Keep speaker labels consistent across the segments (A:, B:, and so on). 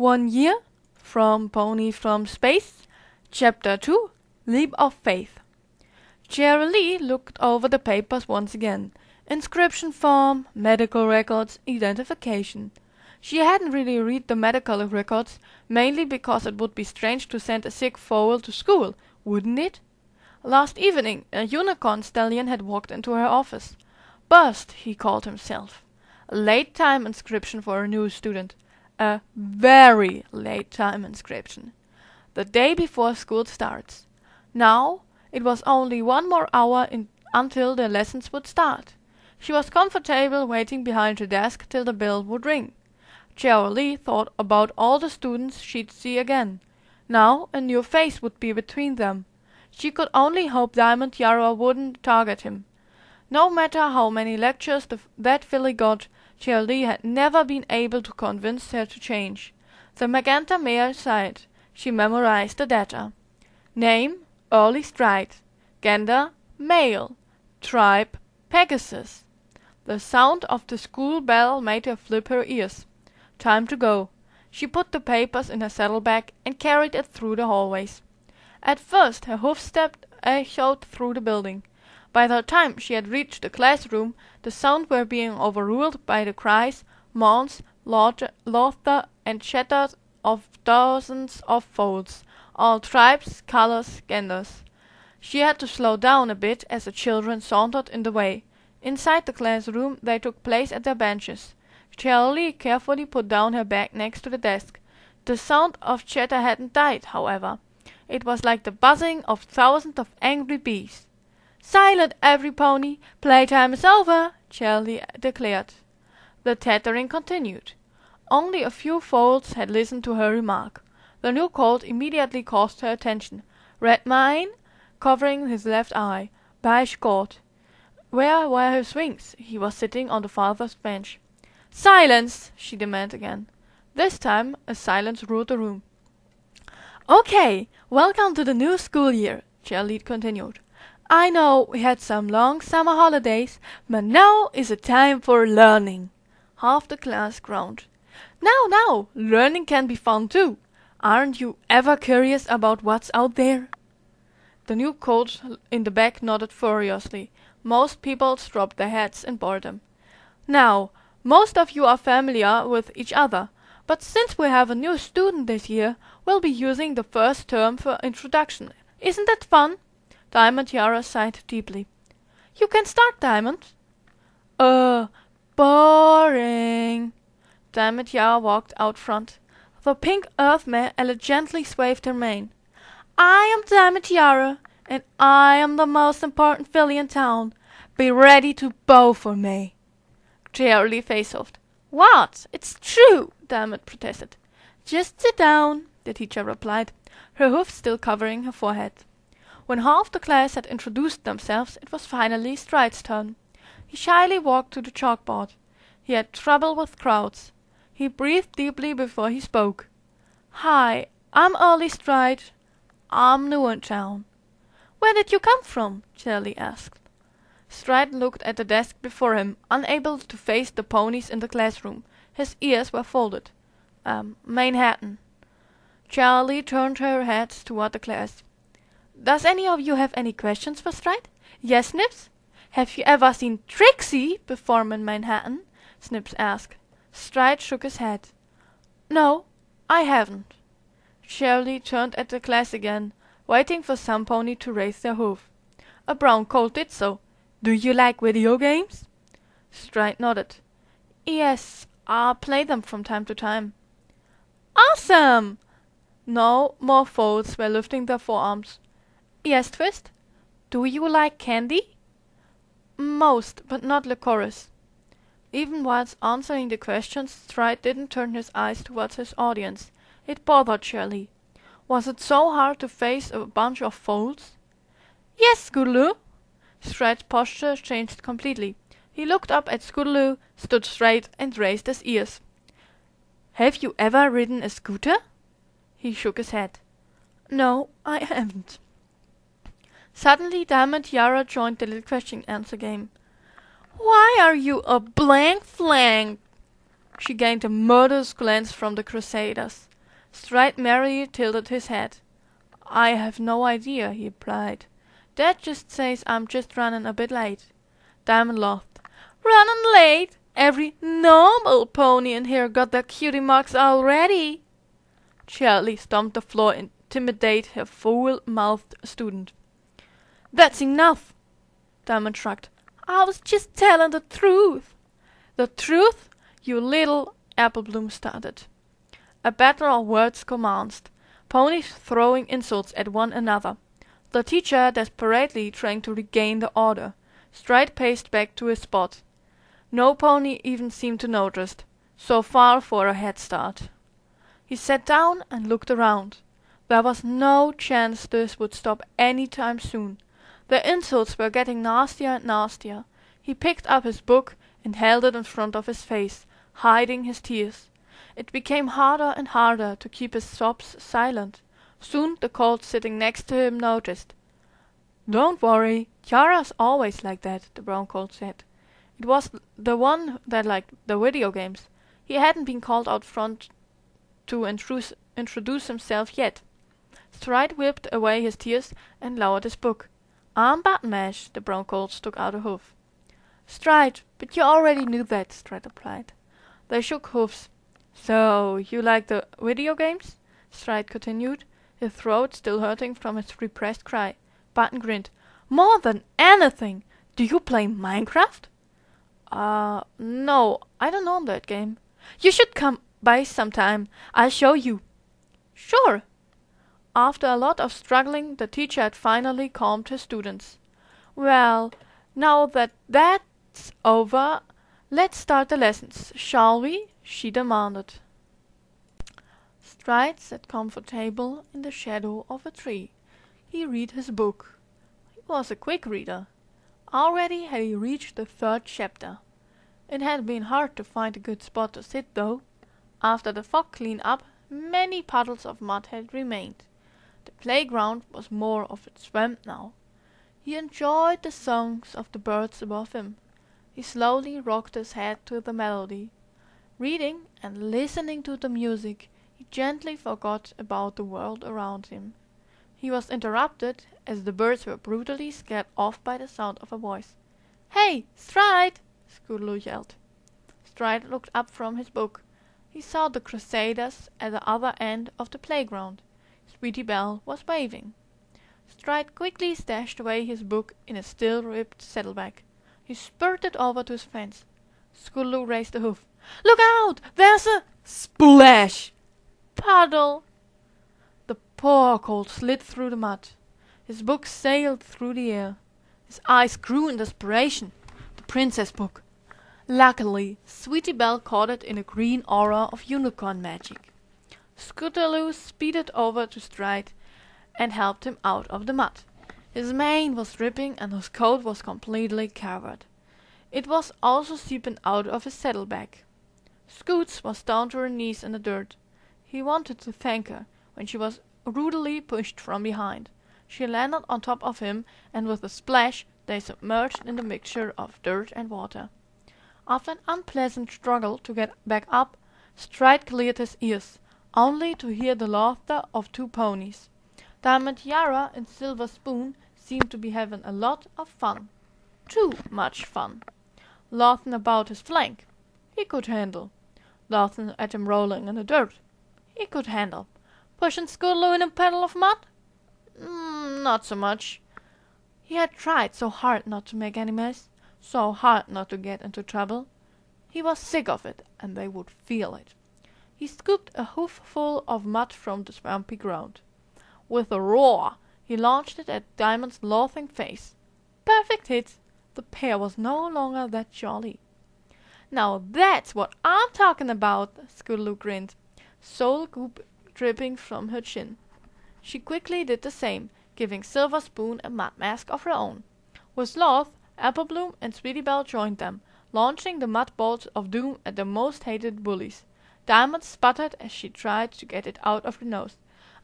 A: 1 year from Pony from Space, Chapter 2, Leap of Faith. Jerry Lee looked over the papers once again. Inscription form, medical records, identification. She hadn't really read the medical records, mainly because it would be strange to send a sick foal to school, wouldn't it? Last evening, a unicorn stallion had walked into her office. Bust, he called himself. A late time inscription for a new student. A very late time inscription. The day before school starts. Now, it was only 1 more hour until the lessons would start. She was comfortable waiting behind her desk till the bell would ring. Jerry Lee thought about all the students she'd see again. Now a new face would be between them. She could only hope Diamond Tiara wouldn't target him. No matter how many lectures that filly got, Jerry Lee had never been able to convince her to change. The magenta mare sighed. She memorized the data. Name, Early Stride. Gender, male. Tribe, Pegasus. The sound of the school bell made her flip her ears. Time to go. She put the papers in her saddlebag and carried it through the hallways. At first her hoofsteps echoed through the building. By the time she had reached the classroom, the sounds were being overruled by the cries, moans, laughter, and chatter of dozens of foals, all tribes, colors, genders. She had to slow down a bit as the children sauntered in the way. Inside the classroom they took place at their benches. Jerry Lee carefully put down her bag next to the desk. The sound of chatter hadn't died, however. It was like the buzzing of thousands of angry bees. "Silent, every pony! Playtime is over!" Jerry Lee declared. The tattering continued. Only a few foals had listened to her remark. The new colt immediately caught her attention. "Red mane?" covering his left eye. "By God! Where were his wings?" He was sitting on the farthest bench. "Silence!" she demanded again. This time a silence ruled the room. "Okay, welcome to the new school year," Jerry Lee continued. "I know we had some long summer holidays, but now is a time for learning." Half the class groaned. Now, learning can be fun too. Aren't you ever curious about what's out there?" The new colt in the back nodded furiously. Most people dropped their heads in boredom. "Now, most of you are familiar with each other, but since we have a new student this year, we'll be using the first term for introduction. Isn't that fun?" Diamond Tiara sighed deeply. "You can start, Diamond." Boring." Diamond Tiara walked out front. The pink earth mare elegantly swayed her mane. "I am Diamond Tiara, and I am the most important filly in town. Be ready to bow for me." Jerry Lee face-offed. "What? It's true!" Diamond protested. "Just sit down," the teacher replied, her hoofs still covering her forehead. When half the class had introduced themselves, it was finally Stride's turn. He shyly walked to the chalkboard. He had trouble with crowds. He breathed deeply before he spoke. "Hi, I'm Early Stride. I'm new in town." "Where did you come from?" Jerry asked. Stride looked at the desk before him, unable to face the ponies in the classroom. His ears were folded. Manhattan." Jerry turned her head toward the class. "Does any of you have any questions for Stride?" "Yes, Snips?" "Have you ever seen Trixie perform in Manhattan?" Snips asked. Stride shook his head. "No, I haven't." Jerry turned at the class again, waiting for some pony to raise their hoof. A brown colt did so. "Do you like video games?" Stride nodded. "Yes, I'll play them from time to time." "Awesome!" No more foals were lifting their forearms. "Yes, Twist? Do you like candy?" "Most, but not licorice." Even whilst answering the questions, Stride didn't turn his eyes towards his audience. It bothered Jerry. Was it so hard to face a bunch of foals? "Yes, Scootaloo." Stride's posture changed completely. He looked up at Scootaloo, stood straight, and raised his ears. "Have you ever ridden a scooter?" He shook his head. "No, I haven't." Suddenly Diamond Tiara joined the little question-answer game. "Why are you a blank flank?" She gained a murderous glance from the Crusaders. Stride merrily tilted his head. "I have no idea," he replied. "Dad just says I'm just running a bit late." Diamond laughed. "Running late? Every normal pony in here got their cutie marks already." Charlie stomped the floor and intimidated her foul-mouthed student. "That's enough!" Diamond shrugged. "I was just telling the truth." "The truth? You little—" Applebloom started. A battle of words commenced, ponies throwing insults at one another. The teacher desperately trying to regain the order. Stride paced back to his spot. No pony even seemed to notice. So far for a head start. He sat down and looked around. There was no chance this would stop any time soon. The insults were getting nastier and nastier. He picked up his book and held it in front of his face, hiding his tears. It became harder and harder to keep his sobs silent. Soon the colt sitting next to him noticed. "Don't worry, Yara's always like that," the brown colt said. It was the one that liked the video games. He hadn't been called out front to introduce himself yet. Stride whipped away his tears and lowered his book. "I'm Button Mash," the brown colt stuck out a hoof. "Stride, but you already knew that," Stride replied. They shook hoofs. "So, you like the video games?" Stride continued, his throat still hurting from his repressed cry. Button grinned. "More than anything! Do you play Minecraft?" No, I don't own that game." "You should come by sometime. I'll show you." "Sure." After a lot of struggling, the teacher had finally calmed his students. "Well, now that that's over, let's start the lessons, shall we?" she demanded. Stride sat comfortable in the shadow of a tree. He read his book. He was a quick reader. Already had he reached the 3rd chapter. It had been hard to find a good spot to sit, though. After the fog cleaned up, many puddles of mud had remained. The playground was more of a swamp now. He enjoyed the songs of the birds above him. He slowly rocked his head to the melody. Reading and listening to the music, he gently forgot about the world around him. He was interrupted as the birds were brutally scared off by the sound of a voice. "Hey, Stride!" Scootaloo yelled. Stride looked up from his book. He saw the Crusaders at the other end of the playground. Sweetie Belle was waving. Stride quickly stashed away his book in a still-ripped saddlebag. He spurted over to his friends. Scootaloo raised a hoof. "Look out! There's a—" Splash! Puddle! The poor colt slid through the mud. His book sailed through the air. His eyes grew in desperation. The princess book. Luckily, Sweetie Belle caught it in a green aura of unicorn magic. Scootaloo speeded over to Stride and helped him out of the mud. His mane was dripping and his coat was completely covered. It was also seeping out of his saddlebag. Scoots was down to her knees in the dirt. He wanted to thank her when she was rudely pushed from behind. She landed on top of him, and with a splash they submerged in the mixture of dirt and water. After an unpleasant struggle to get back up, Stride cleared his ears, only to hear the laughter of 2 ponies. Diamond Yara and Silver Spoon seemed to be having a lot of fun. Too much fun. Laughing about his flank, he could handle. Laughing at him rolling in the dirt, he could handle. Pushing Scootaloo in a puddle of mud? Not so much. He had tried so hard not to make any mess, so hard not to get into trouble. He was sick of it, and they would feel it. He scooped a hoofful of mud from the swampy ground. With a roar, he launched it at Diamond's laughing face. Perfect hit. The pair was no longer that jolly. "Now that's what I'm talking about," Scootaloo grinned, soul goop dripping from her chin. She quickly did the same, giving Silver Spoon a mud mask of her own. With Sloth, Applebloom and Sweetie Belle joined them, launching the mud bolts of doom at the most hated bullies. Diamond sputtered as she tried to get it out of her nose.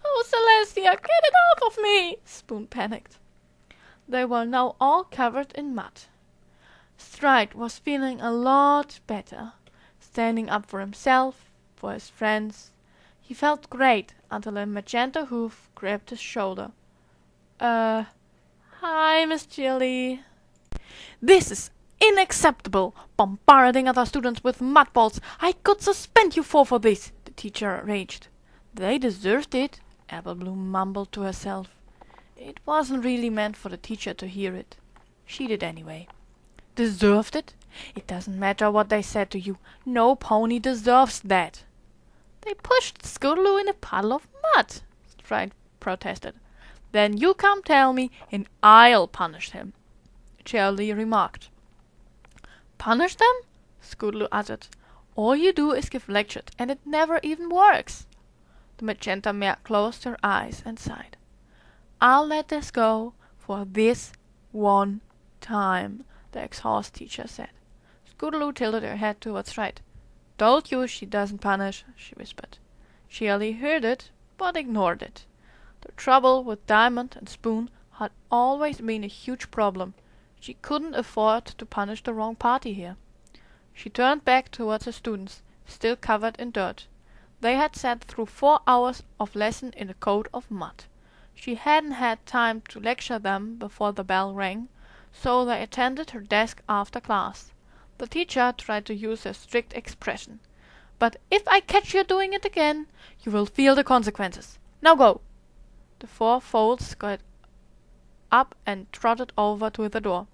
A: "Oh, Celestia, get it off of me!" Spoon panicked. They were now all covered in mud. Stride was feeling a lot better, standing up for himself, for his friends. He felt great until a magenta hoof gripped his shoulder. Hi, Miss Chili. This is unacceptable! Bombarding other students with mud balls! I could suspend you for this! The teacher raged. They deserved it, Apple Bloom mumbled to herself. It wasn't really meant for the teacher to hear it. She did anyway. Deserved it? It doesn't matter what they said to you. No pony deserves that. They pushed Scootaloo in a puddle of mud, Stride protested. Then you come tell me, and I'll punish him, Charlie remarked. Punish them? Scootaloo uttered. All you do is give lectures, and it never even works. The magenta mare closed her eyes and sighed. I'll let this go for this one time, the exhaust teacher said. Scootaloo tilted her head towards Stride. Told you she doesn't punish, she whispered. Shirley heard it, but ignored it. The trouble with Diamond and Spoon had always been a huge problem. She couldn't afford to punish the wrong party here. She turned back towards her students, still covered in dirt. They had sat through 4 hours of lesson in a coat of mud. She hadn't had time to lecture them before the bell rang, so they attended her desk after class. The teacher tried to use a strict expression. But if I catch you doing it again, you will feel the consequences. Now go! The 4 foals got up and trotted over to the door.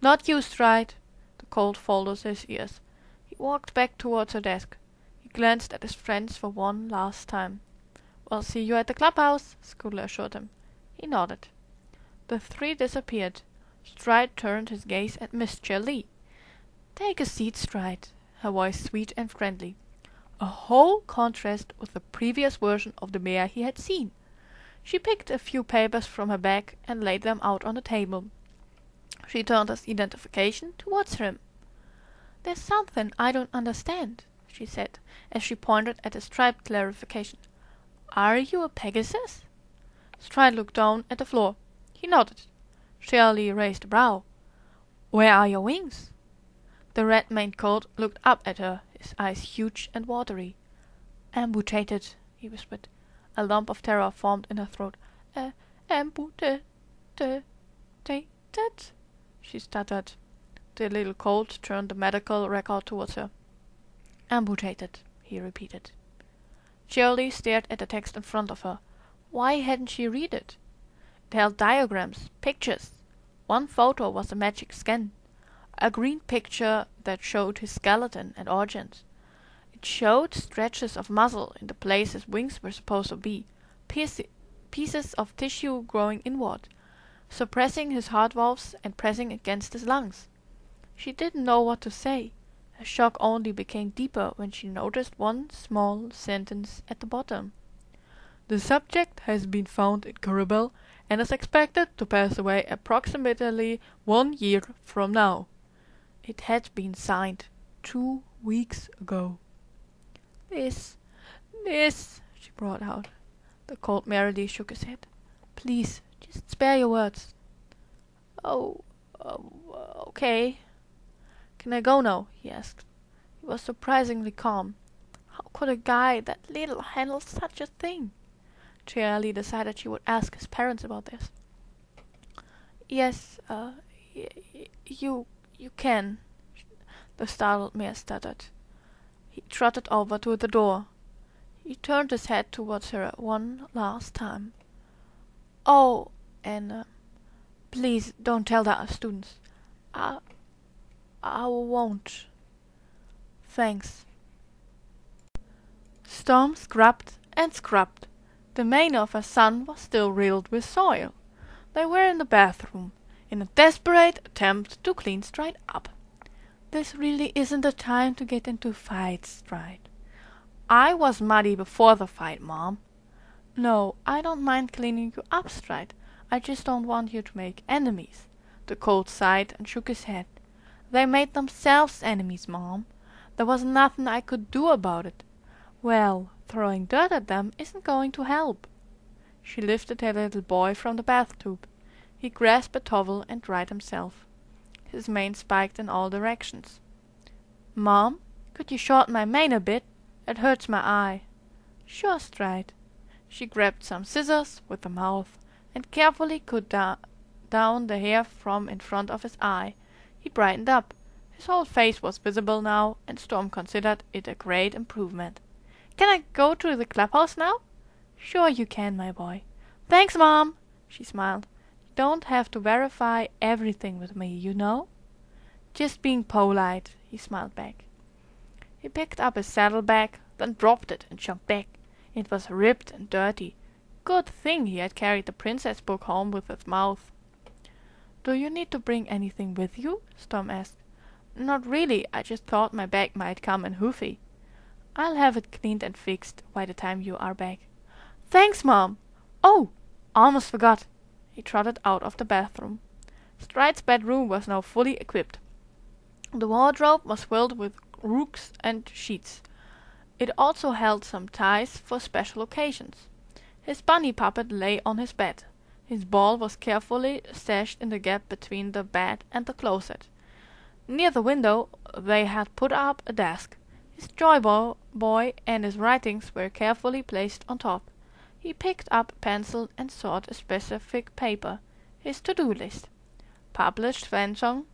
A: Not you, Stride. The colt folded his ears. He walked back towards her desk. He glanced at his friends for one last time. We'll see you at the clubhouse, Scootaloo assured him. He nodded. The 3 disappeared. Stride turned his gaze at Miss Lee. Take a seat, Stride, her voice sweet and friendly. A whole contrast with the previous version of the mare he had seen. She picked a few papers from her bag and laid them out on the table. She turned his identification towards him. There's something I don't understand, she said, as she pointed at a striped clarification. Are you a Pegasus? Stride looked down at the floor. He nodded. Shirley raised a brow. Where are your wings? The red-maned colt looked up at her, his eyes huge and watery. Amputated, he whispered. A lump of terror formed in her throat. Amputated, she stuttered. The little colt turned the medical record towards her. Amputated, he repeated. Shirley stared at the text in front of her. Why hadn't she read it? It held diagrams, pictures. One photo was a magic scan. A green picture that showed his skeleton and organs. It showed stretches of muscle in the place his wings were supposed to be, pieces of tissue growing inward, suppressing his heart valves and pressing against his lungs. She didn't know what to say. Her shock only became deeper when she noticed one small sentence at the bottom. The subject has been found incurable and is expected to pass away approximately 1 year from now. It had been signed 2 weeks ago. This, she brought out. The colt merrily shook his head. Please, just spare your words. Okay. Can I go now? He asked. He was surprisingly calm. How could a guy that little handle such a thing? Charlie decided she would ask his parents about this. Yes, you can, the startled mare stuttered. He trotted over to the door. He turned his head towards her one last time. Oh, and please don't tell the other students. I won't. Thanks. Storm scrubbed and scrubbed. The mane of her son was still riddled with soil. They were in the bathroom, in a desperate attempt to clean Stride up. This really isn't the time to get into fights, Stride. I was muddy before the fight, Mom. No, I don't mind cleaning you up, Stride. I just don't want you to make enemies. The colt sighed and shook his head. They made themselves enemies, Mom. There was nothing I could do about it. Well, throwing dirt at them isn't going to help. She lifted her little boy from the bathtub. He grasped a towel and dried himself. His mane spiked in all directions. Mom, could you shorten my mane a bit? It hurts my eye. Sure, Stride. She grabbed some scissors with her mouth and carefully cut down the hair from in front of his eye. He brightened up. His whole face was visible now, and Storm considered it a great improvement. "Can I go to the clubhouse now?" "Sure you can, my boy." "Thanks, Mom," she smiled. "You don't have to verify everything with me, you know." "Just being polite," he smiled back. He picked up his saddlebag, then dropped it and jumped back. It was ripped and dirty. Good thing he had carried the princess book home with his mouth. "Do you need to bring anything with you?" Storm asked. "Not really, I just thought my bag might come in hoofy." "I'll have it cleaned and fixed by the time you are back." "Thanks, Mom." "Oh, almost forgot." He trotted out of the bathroom. Stride's bedroom was now fully equipped. The wardrobe was filled with rugs and sheets. It also held some ties for special occasions. His bunny puppet lay on his bed. His ball was carefully stashed in the gap between the bed and the closet. Near the window they had put up a desk. His Joy Boy and his writings were carefully placed on top. He picked up a pencil and sought a specific paper. His to-do list. Published fan song.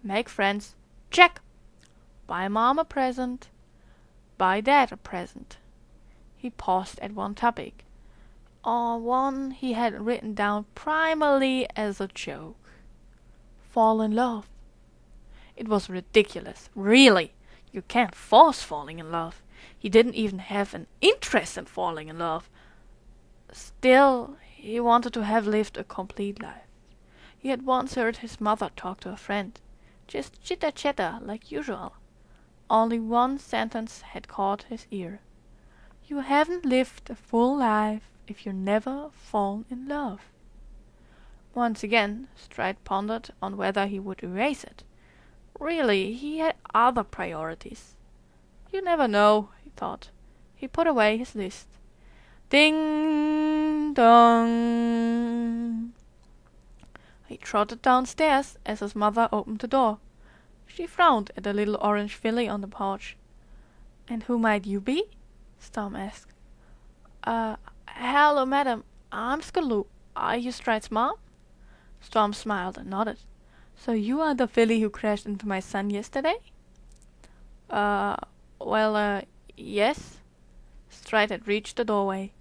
A: Make friends. Check. Buy Mom a present. Buy Dad a present. He paused at one topic. One he had written down primarily as a joke. Fall in love. It was ridiculous. Really, you can't force falling in love. He didn't even have an interest in falling in love. Still, he wanted to have lived a complete life. He had once heard his mother talk to a friend. Just chitter-chatter like usual. Only one sentence had caught his ear. "You haven't lived a full life if you never fall in love." Once again, Stride pondered on whether he would erase it. Really, he had other priorities. You never know, he thought. He put away his list. Ding dong. He trotted downstairs as his mother opened the door. She frowned at the little orange filly on the porch. "And who might you be?" Storm asked. Hello, madam. I'm Scootaloo. Are you Stride's mom?" Storm smiled and nodded. "So you are the filly who crashed into my son yesterday?" Yes." Stride had reached the doorway.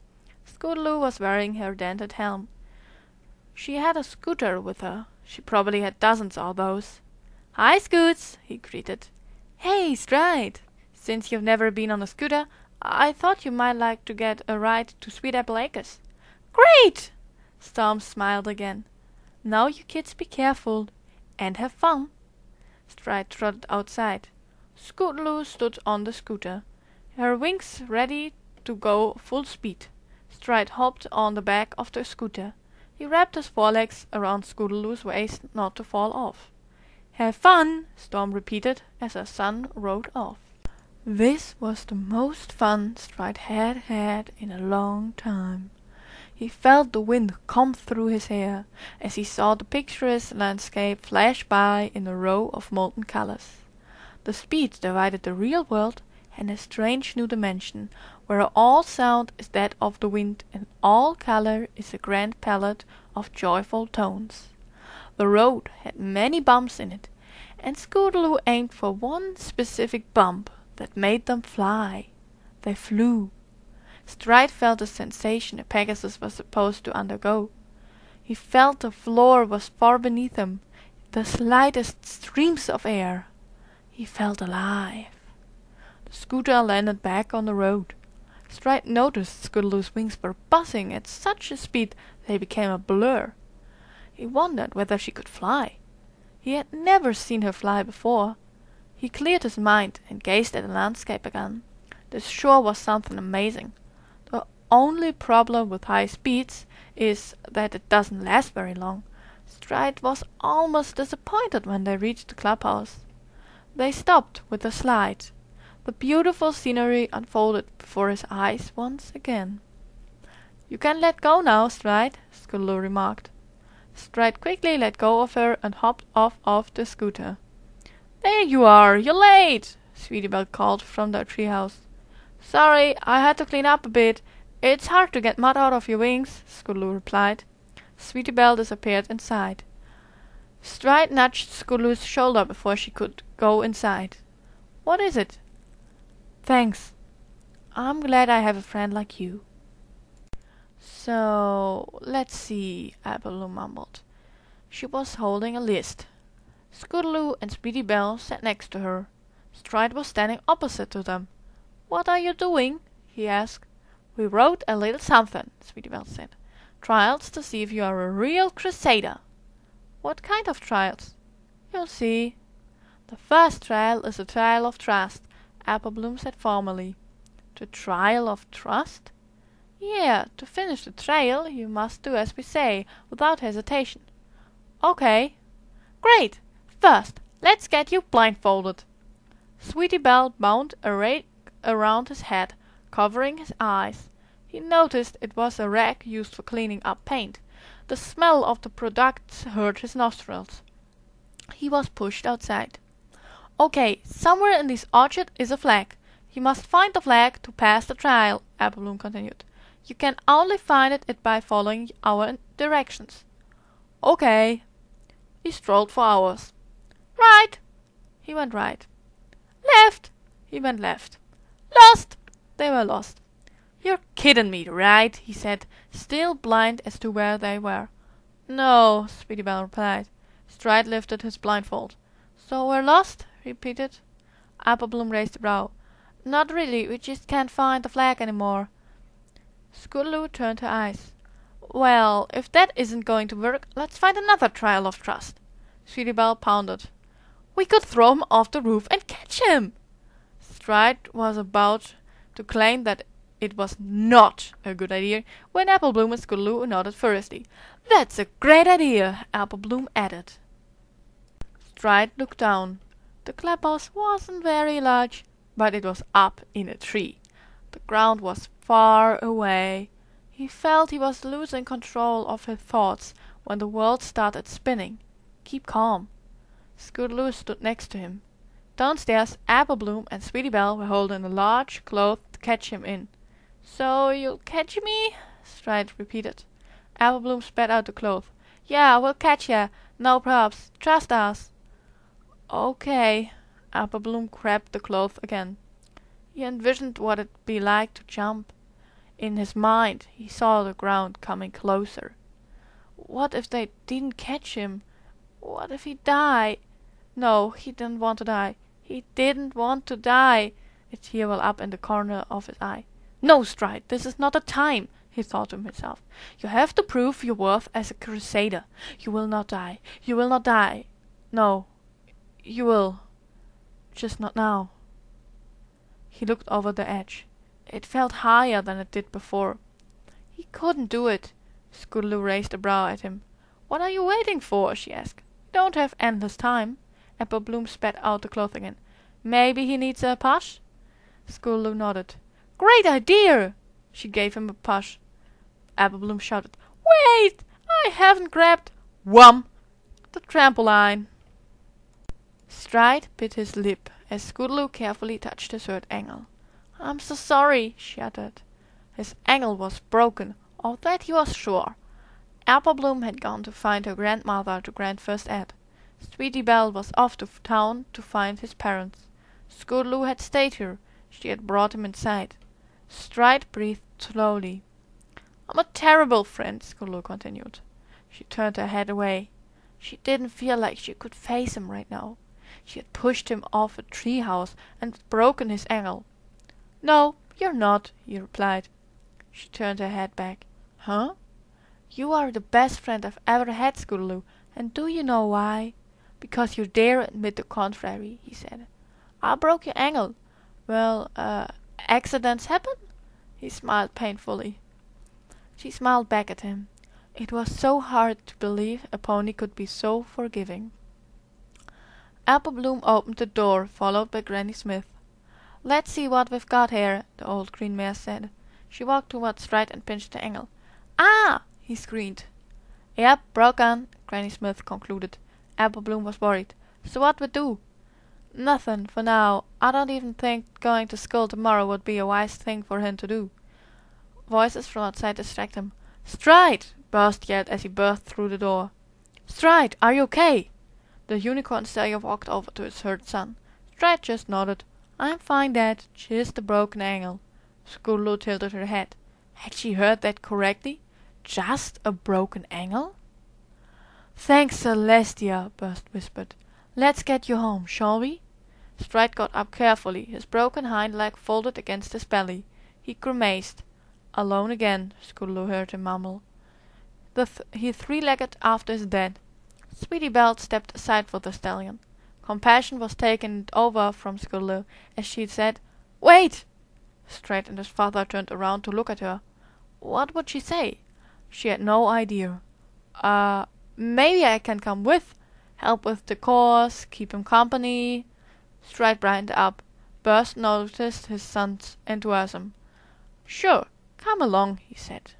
A: Scootaloo was wearing her dented helm. She had a scooter with her. She probably had dozens of those. "Hi, Scoots," he greeted. "Hey, Stride. Since you've never been on a scooter, I thought you might like to get a ride to Sweet Apple Acres." "Great!" Storm smiled again. "Now you kids be careful and have fun." Stride trotted outside. Scootaloo stood on the scooter, her wings ready to go full speed. Stride hopped on the back of the scooter. He wrapped his forelegs around Scootaloo's waist not to fall off. "Have fun," Storm repeated as her son rode off. This was the most fun Stride had had in a long time. He felt the wind come through his hair as he saw the picturesque landscape flash by in a row of molten colors. The speed divided the real world and a strange new dimension, where all sound is that of the wind and all color is a grand palette of joyful tones. The road had many bumps in it, and Scootaloo aimed for one specific bump that made them fly. They flew. Stride felt the sensation a Pegasus was supposed to undergo. He felt the floor was far beneath him, the slightest streams of air. He felt alive. The scooter landed back on the road. Stride noticed Scootaloo's wings were buzzing at such a speed they became a blur. He wondered whether she could fly. He had never seen her fly before. He cleared his mind and gazed at the landscape again. This sure was something amazing. The only problem with high speeds is that it doesn't last very long. Stride was almost disappointed when they reached the clubhouse. They stopped with a slide. The beautiful scenery unfolded before his eyes once again. "You can let go now, Stride," Scootaloo remarked. Stride quickly let go of her and hopped off the scooter. "There you are! You're late!" Sweetie Belle called from the treehouse. Sorry, I had to clean up a bit. It's hard to get mud out of your wings, Scootaloo replied. Sweetie Belle disappeared inside. Stride nudged Scootaloo's shoulder before she could go inside. What is it? Thanks. I'm glad I have a friend like you. So, let's see, Apple mumbled. She was holding a list. Scootaloo and Sweetie Belle sat next to her. Stride was standing opposite to them. What are you doing? He asked. We wrote a little something, Sweetie Belle said. Trials to see if you are a real crusader. What kind of trials? You'll see. The first trial is the trial of trust, Applebloom said formally. The trial of trust? Yeah, to finish the trial you must do as we say, without hesitation. Okay. Great! First, let's get you blindfolded. Sweetie Belle bound a rag around his head, covering his eyes. He noticed it was a rag used for cleaning up paint. The smell of the products hurt his nostrils. He was pushed outside. Okay, somewhere in this orchard is a flag. You must find the flag to pass the trial, Applebloom continued. You can only find it by following our directions. Okay. He strolled for hours. Right. He went right. Left. He went left. Lost. They were lost. You're kidding me, right? He said, still blind as to where they were. No, Sweetie Belle replied. Stride lifted his blindfold. So we're lost? He repeated. Applebloom raised a brow. Not really, we just can't find the flag anymore. Scootaloo turned her eyes. Well, if that isn't going to work, let's find another trial of trust. Sweetie Belle pounded. We could throw him off the roof and catch him. Stride was about to claim that it was not a good idea when Applebloom and Scootaloo nodded furiously. That's a great idea, Applebloom added. Stride looked down. The clubhouse wasn't very large, but it was up in a tree. The ground was far away. He felt he was losing control of his thoughts when the world started spinning. Keep calm. Scootaloo stood next to him. Downstairs, Applebloom and Sweetie Belle were holding a large cloth to catch him in. So you'll catch me? Stride repeated. Applebloom spat out the cloth. Yeah, we'll catch ya. No probs. Trust us. Okay. Applebloom grabbed the cloth again. He envisioned what it'd be like to jump. In his mind, he saw the ground coming closer. What if they didn't catch him? What if he died? No, he didn't want to die. He didn't want to die. A tear welled up in the corner of his eye. No, Stride, this is not the time, he thought to himself. You have to prove your worth as a crusader. You will not die. You will not die. No, you will. Just not now. He looked over the edge. It felt higher than it did before. He couldn't do it. Scootaloo raised a brow at him. What are you waiting for? She asked. You don't have endless time. Applebloom spat out the cloth again. Maybe he needs a push? Scootaloo nodded. Great idea! She gave him a push. Applebloom shouted. Wait! I haven't grabbed... Wham! The trampoline. Stride bit his lip as Scootaloo carefully touched his hurt ankle. I'm so sorry, she uttered. His ankle was broken, of that he was sure. Applebloom had gone to find her grandmother to grant first aid. Sweetie Belle was off to town to find his parents. Scootaloo had stayed here. She had brought him inside. Stride breathed slowly. I'm a terrible friend, Scootaloo continued. She turned her head away. She didn't feel like she could face him right now. She had pushed him off a treehouse and broken his ankle. No, you're not, he replied. She turned her head back. Huh? You are the best friend I've ever had, Scootaloo, and do you know why? Because you dare admit the contrary, he said. I broke your ankle. Well, accidents happen? He smiled painfully. She smiled back at him. It was so hard to believe a pony could be so forgiving. Applebloom opened the door, followed by Granny Smith. Let's see what we've got here, the old green mare said. She walked towards Stride and pinched the ankle. Ah! He screamed. Yep, broken, Granny Smith concluded. Applebloom was worried. So what we do? Nothing, for now. I don't even think going to school tomorrow would be a wise thing for him to do. Voices from outside distract him. Stride! Burst yelled as he burst through the door. Stride, are you okay? The unicorn terrier walked over to his hurt son. Stride just nodded. I'm fine, Dad. Just a broken ankle. Scootaloo tilted her head. Had she heard that correctly? Just a broken ankle? Thanks, Celestia, Burst whispered. Let's get you home, shall we? Stride got up carefully, his broken hind leg folded against his belly. He grimaced. Alone again, Scootaloo heard him mumble. He three-legged after his dad. Sweetie Belle stepped aside for the stallion. Compassion was taken over from Scootaloo as she said, Wait! Stride and his father turned around to look at her. What would she say? She had no idea. Maybe I can come with. Help with the chores, keep him company. Stride brightened up. Burst noticed his son's enthusiasm. Sure, come along, he said.